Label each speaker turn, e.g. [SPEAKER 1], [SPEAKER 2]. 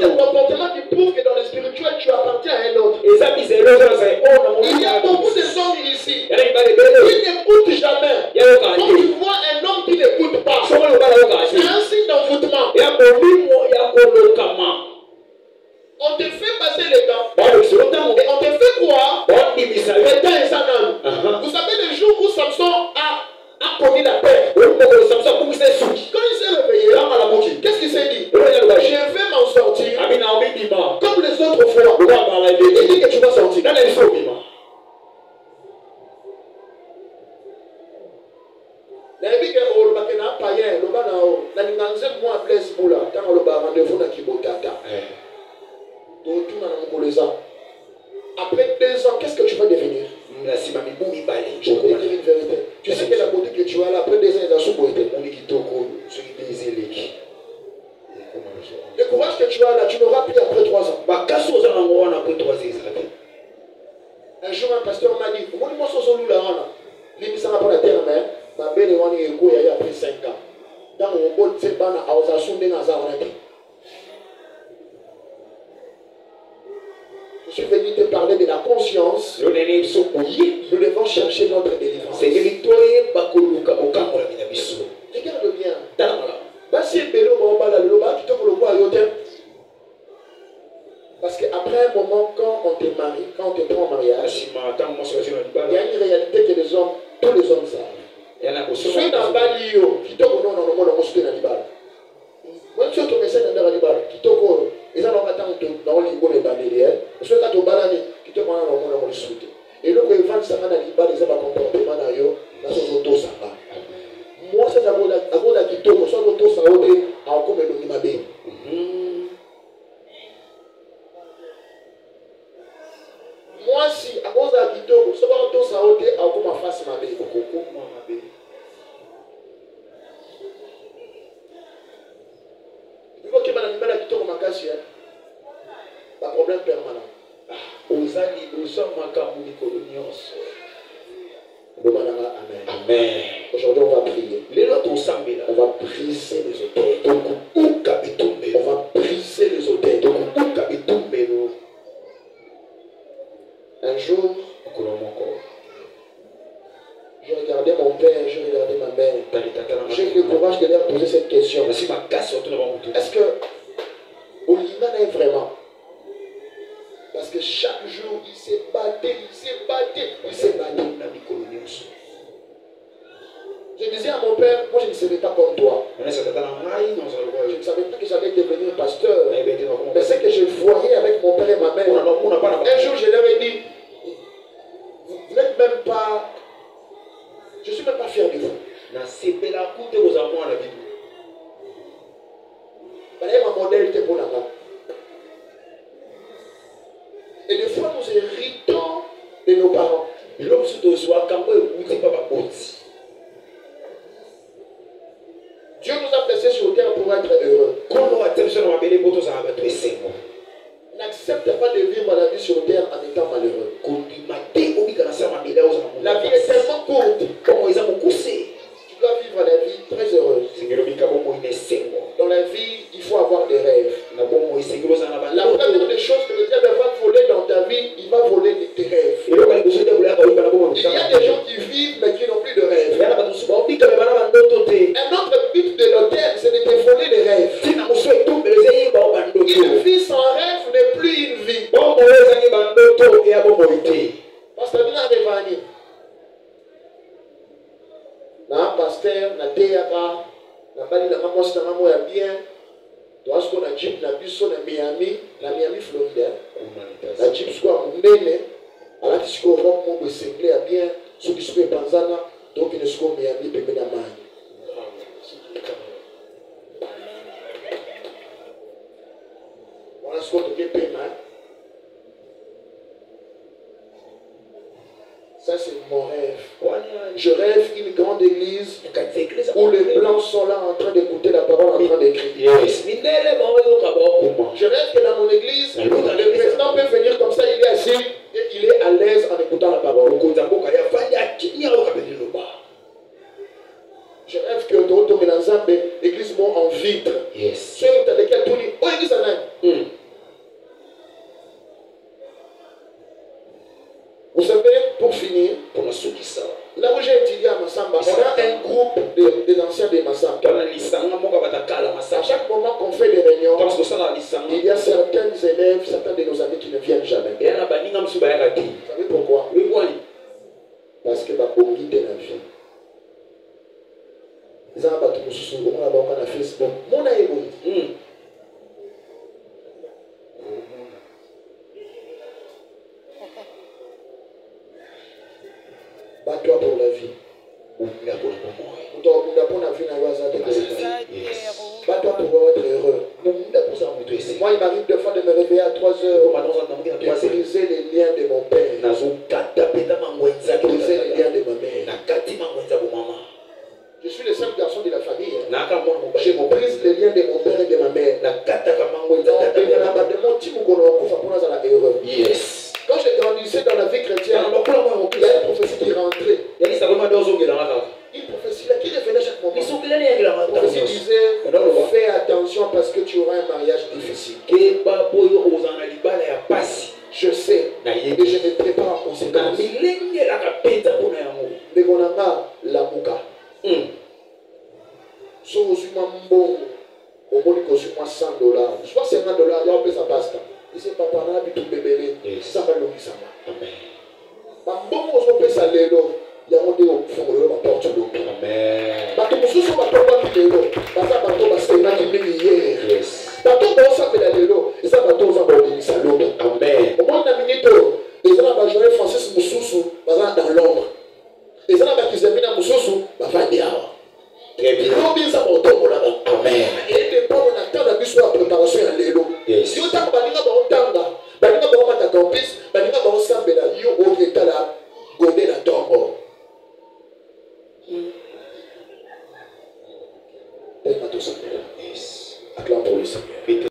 [SPEAKER 1] comportements qui prouvent que dans le spirituel, tu appartiens à un autre. Il y a beaucoup de hommes ici. Ils n'écoutent jamais. Quand tu vois un homme qui n'écoute pas, c'est un signe d'envoûtement. On te fait passer les temps. Et on te fait croire que tu es un homme. Vous savez le jour où Samson a commis la paix. Quand il s'est réveillé, qu'est-ce qu'il s'est dit? Je vais m'en sortir comme les autres fois. Il dit que tu vas sortir. Après 2 ans, qu'est-ce que tu vas devenir? Je vais te dire une vérité. Tu sais que la beauté que tu as là, après 2 ans, il a sous-beauté. Le courage que tu as là, tu n'auras plus après 3 ans. Un jour, un pasteur m'a dit, moi, je suis là, il me semble pas la terre, mais ma belle est après 5 ans. Dans mon bon, c'est pas à je suis venu te parler de la conscience. Nous devons chercher notre délivrance. Regarde bien. Parce qu'après un moment, quand on te marie, quand on te prend en mariage, il y a une réalité que les hommes, tous les hommes savent. Soyez dans Balio, qui te connaît dans le monde, on se fait dans le bal. Moi, je suis au message dans le bal, qui te connaît. Ils ont attendre dans le niveau des balais. Je suis là au balani, qui te connaît dans le monde, on se fait. Et donc, ils vont s'en aller dans les comportements dans yo, dans son auto samba. Moi, c'est à cause qui te connaît, son auto samba, à comme le nimabé. Moi, si à cause de la vidéo, je vais auto samba, à comme ma face mabé. Pas problème permanent. Amen. Aujourd'hui, on va prier. On va briser les autels. On va briser les autels. Un jour, je regardais mon père, je regardais ma mère. J'ai eu le courage de leur poser cette question. Est-ce que Olina est vraiment? Parce que chaque jour, il s'est battu. Je disais à mon père, moi je ne serais pas comme toi. Je ne savais pas que j'allais devenir pasteur. Mais c'est que je voyais avec mon père et ma mère. Un jour, je leur ai dit, vous n'êtes même pas... Je ne suis même pas fier de vous. Ma modèle était pour la main. Et des fois, nous héritons de nos parents. Dieu nous a placés sur terre pour être heureux. N'accepte pas de vivre la vie sur terre en étant malheureux. La vie est tellement courte. Tu dois vivre la vie très heureuse. Dans la vie, il faut avoir des rêves. La première des choses que le diable va voler dans ta vie, il va voler tes rêves. Il y a des gens qui vivent mais qui n'ont plus de rêves. Un autre but de l'autel, c'est de te voler les rêves. Une vie sans rêve n'est plus une vie. Pasteur Bina Revani. Pasteur, na théâtre, na bali na maman c'est maman ya bien. Toi ce qu'on a jeep na biso na Miami, Floride. La jeep soit nene, ala tisiko romo be single ya bien, ceux qui sont panzana, donc ils sont Miami pembe na mai. Voilà ce qu'on doit payer. Ça, c'est mon rêve. Je rêve une grande église où les blancs sont là en train d'écouter la parole, en train d'écrire. Je rêve que dans mon église, le président peut venir comme ça, il est assis et il est à l'aise en écoutant la parole. Je rêve que l'église en vitre. Ceux dans lesquels tout dit, oh, église en des anciens des Massam. À chaque moment qu'on fait des réunions, il y a certains élèves, certains de nos amis qui ne viennent jamais. Vous savez pourquoi? Parce que Babongi de la vie. Ils ont battu mon sous on a Facebook. Mon aïe. Bat-toi pour la vie. Bat-toi pour être heureux. Moi, il m'arrive deux fois de me réveiller à 3 heures, de briser les liens de mon père, briser les liens de ma mère. Je suis le seul garçon de la famille. Je brise les liens de mon père et de ma mère. Yes. Quand je grandissais dans la vie chrétienne, il y a une prophétie qui rentrait. Une prophétie là qui revenait chaque moment. La prophétie disait, fais attention parce que tu auras un mariage difficile. Je sais. Et je me prépare en conséquence. Mais on a la mouka. Si vous avez au moins $100, soit $50, il y a un peu sa pasta. Il dit, papa, on a tout bébé. Ça va le faire. Amen. Bon, on peut s'aller là. Il y a un peu de fond, on va porter l'eau. Amen. Bateau, nous sommes pas trop de l'eau. Parce que bateau, parce que là, il est hier. Bateau, on s'appelle la l'eau. Et ça, bateau, on va porter l'eau. Amen. Au moins, on a mis l'eau. Et ça, on va jouer Francis Moussoussou, dans l'ombre. Et ça, on va qu'ils aiment bien Moussoussou, on va dire. Très bien. Amen. Et les pauvres n'attendent la mission à préparation à l'élo. Si vous avez un tanga, balinga ba mata campus, balinga ba sambela yo o ketala godé na tombo. Acclame pour le Seigneur.